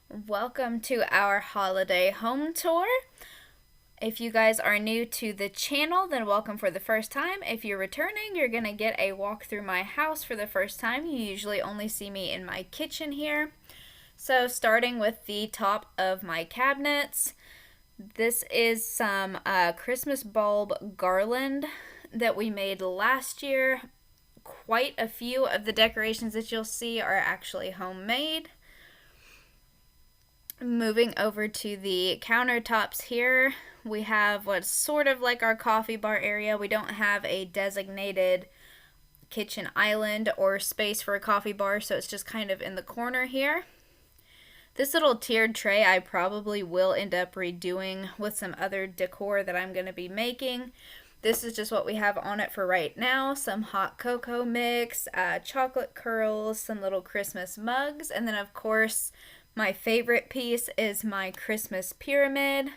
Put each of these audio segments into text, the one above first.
Welcome to our holiday home tour. If you guys are new to the channel, then welcome for the first time. If you're returning, you're going to get a walk through my house for the first time. You usually only see me in my kitchen here. So starting with the top of my cabinets, this is some Christmas bulb garland that we made last year. Quite a few of the decorations that you'll see are actually homemade. Moving over to the countertops here, we have what's sort of like our coffee bar area. We don't have a designated kitchen island or space for a coffee bar, so it's just kind of in the corner here. This little tiered tray I probably will end up redoing with some other decor that I'm going to be making. This is just what we have on it for right now. Some hot cocoa mix, chocolate curls, some little Christmas mugs, and then of course my favorite piece is my Christmas pyramid.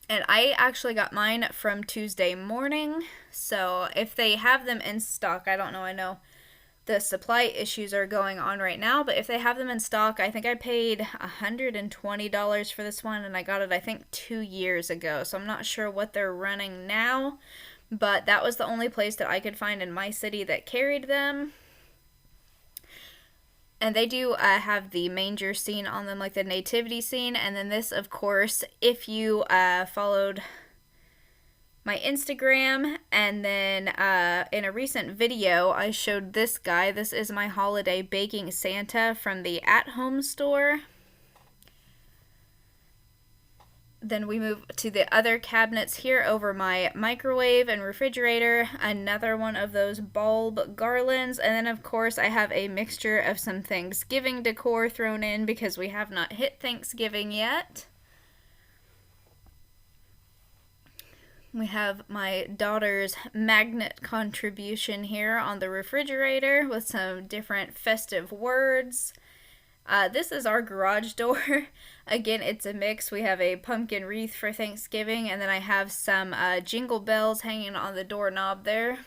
And I actually got mine from Tuesday morning. So if they have them in stock, I don't know. I know the supply issues are going on right now, but if they have them in stock, I think I paid $120 for this one, and I got it, I think, 2 years ago. So I'm not sure what they're running now, but that was the only place that I could find in my city that carried them. And they do have the manger scene on them, like the nativity scene. And then this, of course, if you followed my Instagram, and then in a recent video, I showed this guy. This is my holiday baking Santa from the at-home store. Then we move to the other cabinets here over my microwave and refrigerator. Another one of those bulb garlands. And then, of course, I have a mixture of some Thanksgiving decor thrown in because we have not hit Thanksgiving yet. We have my daughter's magnet contribution here on the refrigerator with some different festive words. This is our garage door. Again, it's a mix. We have a pumpkin wreath for Thanksgiving, and then I have some jingle bells hanging on the doorknob there.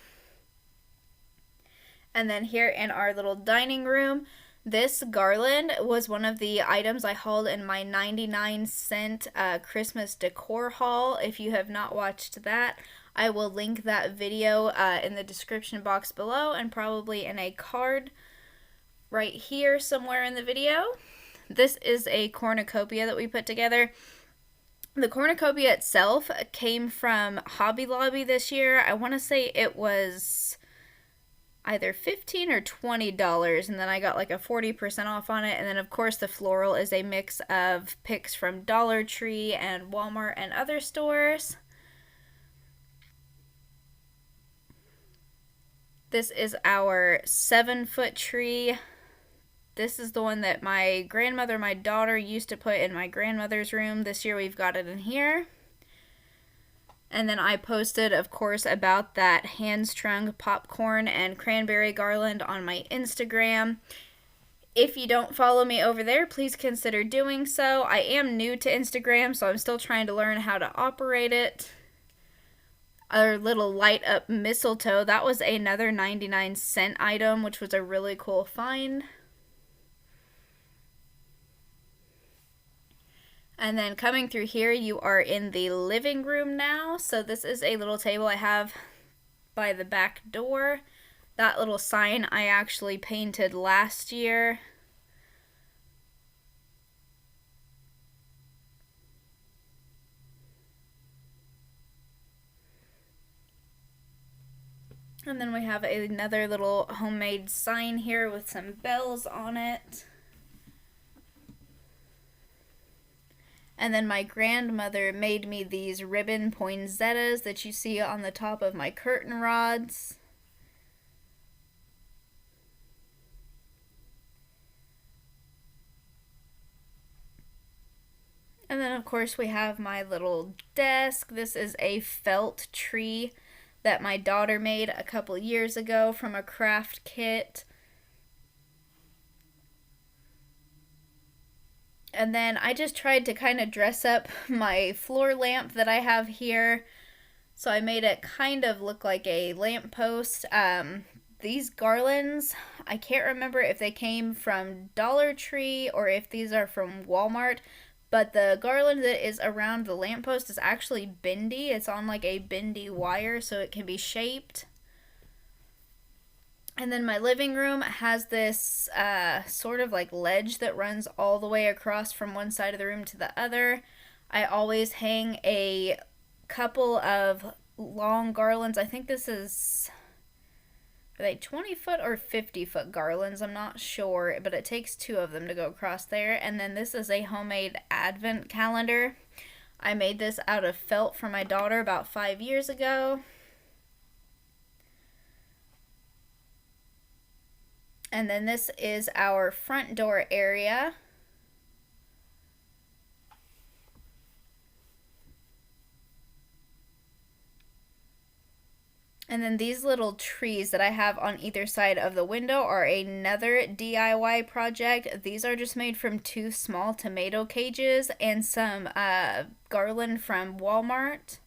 And then here in our little dining room, this garland was one of the items I hauled in my 99-cent Christmas decor haul. If you have not watched that, I will link that video in the description box below and probably in a card right here somewhere in the video. This is a cornucopia that we put together. The cornucopia itself came from Hobby Lobby this year. I want to say it was either $15 or $20, and then I got like a 40% off on it. And then of course the floral is a mix of picks from Dollar Tree and Walmart and other stores. This is our 7-foot tree. This is the one that my grandmother, my daughter, used to put in my grandmother's room. This year we've got it in here. And then I posted, of course, about that hand-strung popcorn and cranberry garland on my Instagram. If you don't follow me over there, please consider doing so. I am new to Instagram, so I'm still trying to learn how to operate it. Our little light up mistletoe, that was another 99-cent item, which was a really cool find. And then coming through here, you are in the living room now. So this is a little table I have by the back door. That little sign I actually painted last year. And then we have another little homemade sign here with some bells on it. And then my grandmother made me these ribbon poinsettias that you see on the top of my curtain rods. And then of course we have my little desk. This is a felt tree that my daughter made a couple years ago from a craft kit. And then I just tried to kind of dress up my floor lamp that I have here. So I made it kind of look like a lamppost. These garlands, I can't remember if they came from Dollar Tree or if these are from Walmart, but the garland that is around the lamppost is actually bendy. It's on like a bendy wire so it can be shaped. And then my living room has this sort of like ledge that runs all the way across from one side of the room to the other. I always hang a couple of long garlands. I think this is, are they 20-foot or 50-foot garlands? I'm not sure, but it takes two of them to go across there. And then this is a homemade advent calendar. I made this out of felt for my daughter about 5 years ago. And then this is our front door area. And then these little trees that I have on either side of the window are another DIY project. These are just made from 2 small tomato cages and some garland from Walmart.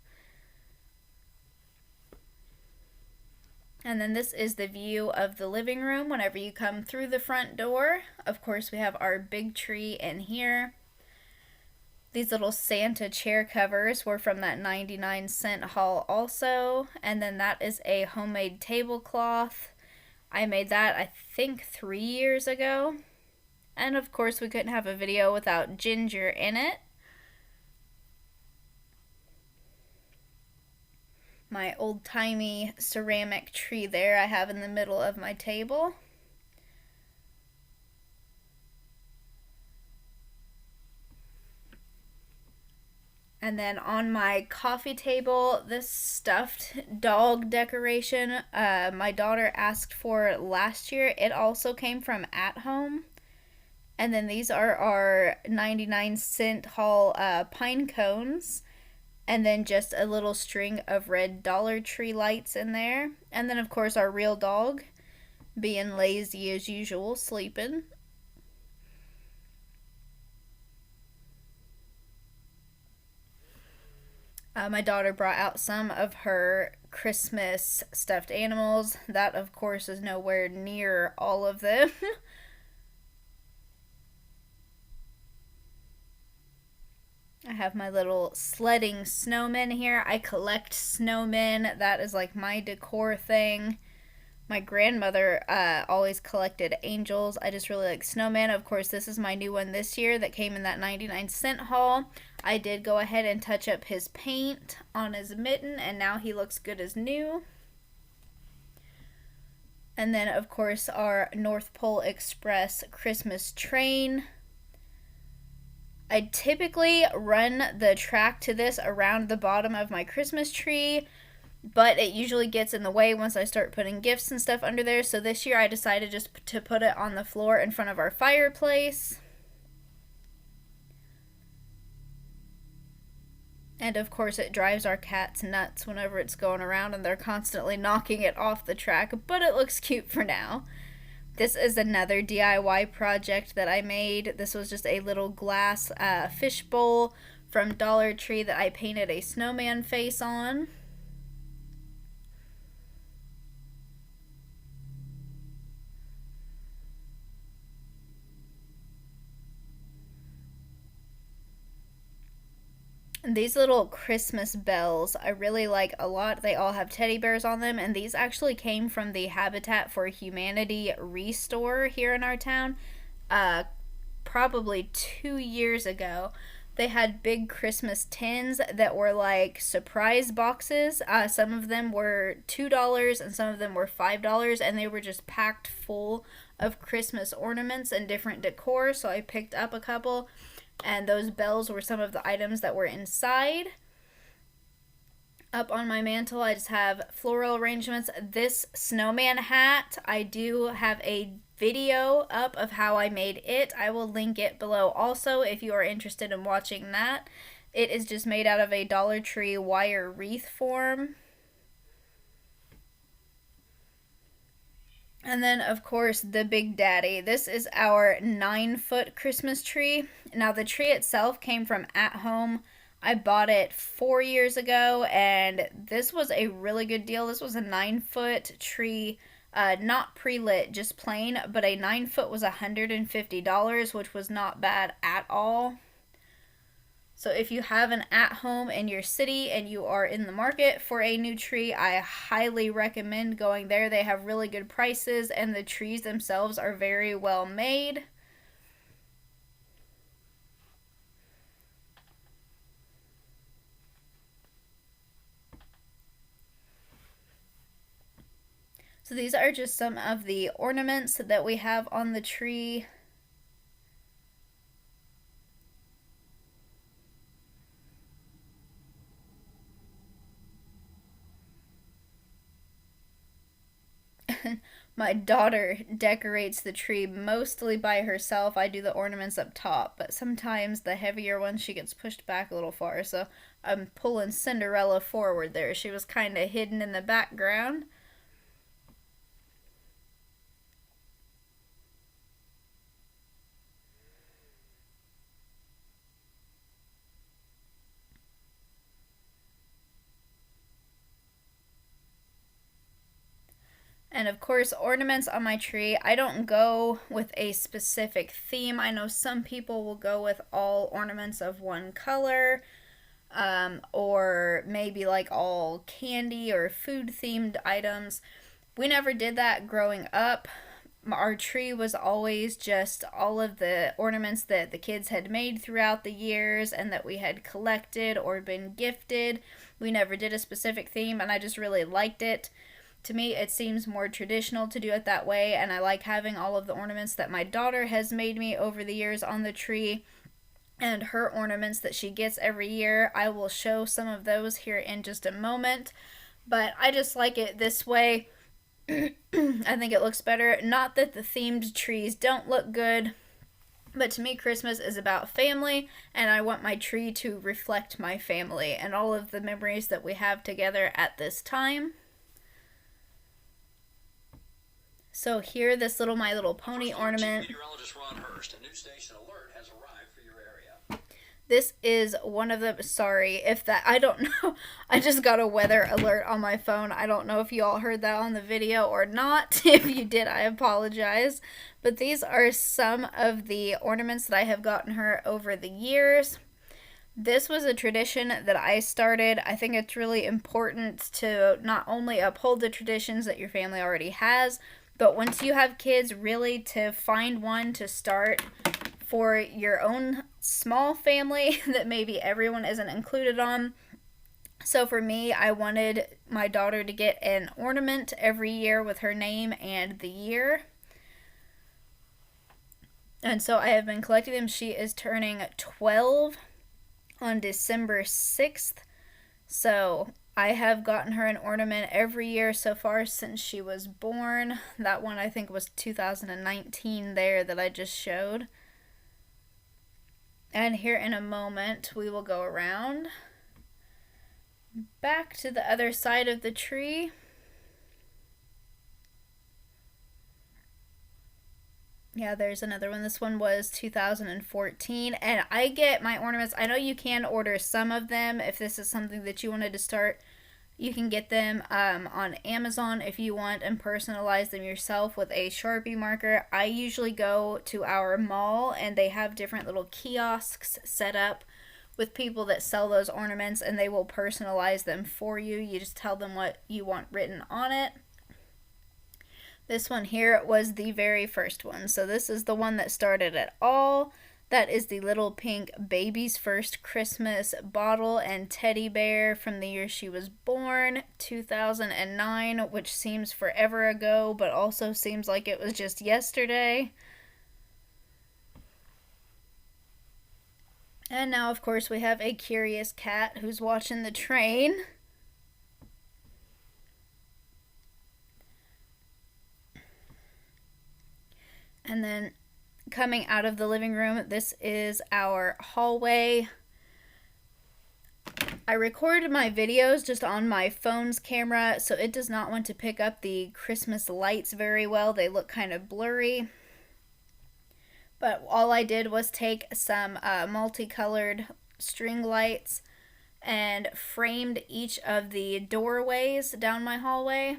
And then this is the view of the living room whenever you come through the front door. Of course, we have our big tree in here. These little Santa chair covers were from that 99-cent haul also. And then that is a homemade tablecloth. I made that, I think, 3 years ago. And of course, we couldn't have a video without ginger in it. My old-timey ceramic tree there I have in the middle of my table. And then on my coffee table, this stuffed dog decoration my daughter asked for last year. It also came from At Home. And then these are our 99-cent haul pine cones. And then just a little string of red Dollar Tree lights in there. And then, of course, our real dog being lazy as usual, sleeping. My daughter brought out some of her Christmas stuffed animals. That, of course, is nowhere near all of them. I have my little sledding snowmen here. I collect snowmen. That is like my decor thing. My grandmother always collected angels. I just really like snowmen. Of course, this is my new one this year that came in that 99-cent haul. I did go ahead and touch up his paint on his mitten, and now he looks good as new. And then, of course, our North Pole Express Christmas train. I typically run the track to this around the bottom of my Christmas tree, but it usually gets in the way once I start putting gifts and stuff under there. So this year I decided just to put it on the floor in front of our fireplace. And of course it drives our cats nuts whenever it's going around and they're constantly knocking it off the track, but it looks cute for now. This is another DIY project that I made. This was just a little glass fish bowl from Dollar Tree that I painted a snowman face on. These little Christmas bells I really like a lot. They all have teddy bears on them, and these actually came from the Habitat for Humanity restore here in our town probably 2 years ago. They had big Christmas tins that were like surprise boxes. Some of them were $2 and some of them were $5, and they were just packed full of Christmas ornaments and different decor. So I picked up a couple, and those bells were some of the items that were inside. Up on my mantle, I just have floral arrangements. This snowman hat, I do have a video up of how I made it. I will link it below also if you are interested in watching that. It is just made out of a Dollar Tree wire wreath form. And then, of course, the Big Daddy. This is our 9-foot Christmas tree. Now, the tree itself came from At Home. I bought it 4 years ago, and this was a really good deal. This was a 9-foot tree Not pre-lit, just plain, but a 9 foot was $150, which was not bad at all. So if you have an at-home in your city and you are in the market for a new tree, I highly recommend going there. They have really good prices and the trees themselves are very well made. So these are just some of the ornaments that we have on the tree. My daughter decorates the tree mostly by herself. I do the ornaments up top, but sometimes the heavier ones she gets pushed back a little far. So I'm pulling Cinderella forward there. She was kind of hidden in the background. And of course, ornaments on my tree, I don't go with a specific theme. I know some people will go with all ornaments of one color, or maybe like all candy or food themed items. We never did that growing up. Our tree was always just all of the ornaments that the kids had made throughout the years and that we had collected or been gifted. We never did a specific theme, and I just really liked it. To me, it seems more traditional to do it that way, and I like having all of the ornaments that my daughter has made me over the years on the tree and her ornaments that she gets every year. I will show some of those here in just a moment, but I just like it this way. I think it looks better. Not that the themed trees don't look good, but to me, Christmas is about family, and I want my tree to reflect my family and all of the memories that we have together at this time. So here, this little My Little Pony ornament. This is one of them. Sorry if that, I don't know. I just got a weather alert on my phone. I don't know if you all heard that on the video or not. If you did, I apologize. But these are some of the ornaments that I have gotten her over the years. This was a tradition that I started. I think it's really important to not only uphold the traditions that your family already has, but once you have kids, really to find one to start for your own small family that maybe everyone isn't included on. So for me, I wanted my daughter to get an ornament every year with her name and the year. And so I have been collecting them. She is turning 12 on December 6th. So I have gotten her an ornament every year so far since she was born. That one I think was 2019 there that I just showed. And here in a moment we will go around back to the other side of the tree. Yeah, there's another one. This one was 2014. And I get my ornaments. I know you can order some of them. If this is something that you wanted to start, you can get them on Amazon if you want and personalize them yourself with a Sharpie marker. I usually go to our mall and they have different little kiosks set up with people that sell those ornaments, and they will personalize them for you. You just tell them what you want written on it. This one here was the very first one. So this is the one that started it all. That is the little pink baby's first Christmas bottle and teddy bear from the year she was born, 2009, which seems forever ago, but also seems like it was just yesterday. And now, of course, we have a curious cat who's watching the train. And then coming out of the living room, this is our hallway. I record my videos just on my phone's camera, so it does not want to pick up the Christmas lights very well. They look kind of blurry. But all I did was take some multicolored string lights and framed each of the doorways down my hallway.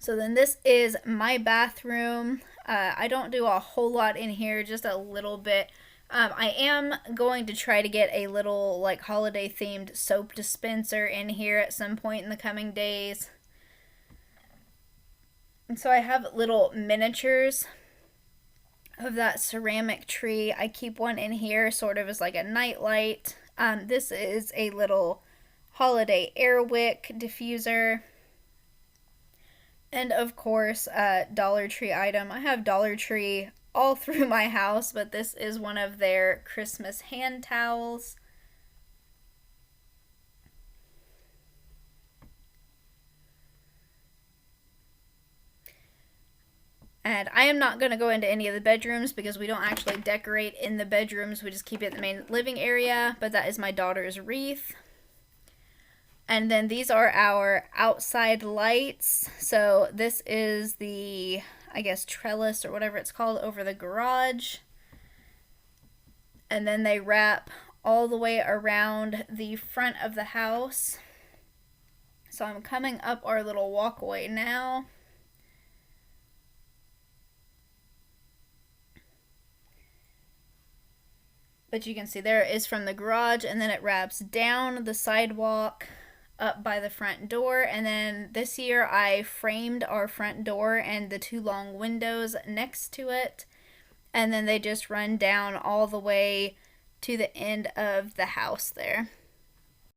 So then this is my bathroom. I don't do a whole lot in here, just a little bit. I am going to try to get a little like holiday themed soap dispenser in here at some point in the coming days. And so I have little miniatures of that ceramic tree. I keep one in here sort of as like a night light. This is a little holiday air wick diffuser. And of course, a Dollar Tree item. I have Dollar Tree all through my house, but this is one of their Christmas hand towels. And I am not going to go into any of the bedrooms because we don't actually decorate in the bedrooms. We just keep it in the main living area. But that is my daughter's wreath. And then these are our outside lights. So this is the, I guess, trellis or whatever it's called over the garage. And then they wrap all the way around the front of the house. So I'm coming up our little walkway now. But you can see there it is from the garage, and then it wraps down the sidewalk up by the front door. And then this year I framed our front door and the two long windows next to it. And then they just run down all the way to the end of the house there.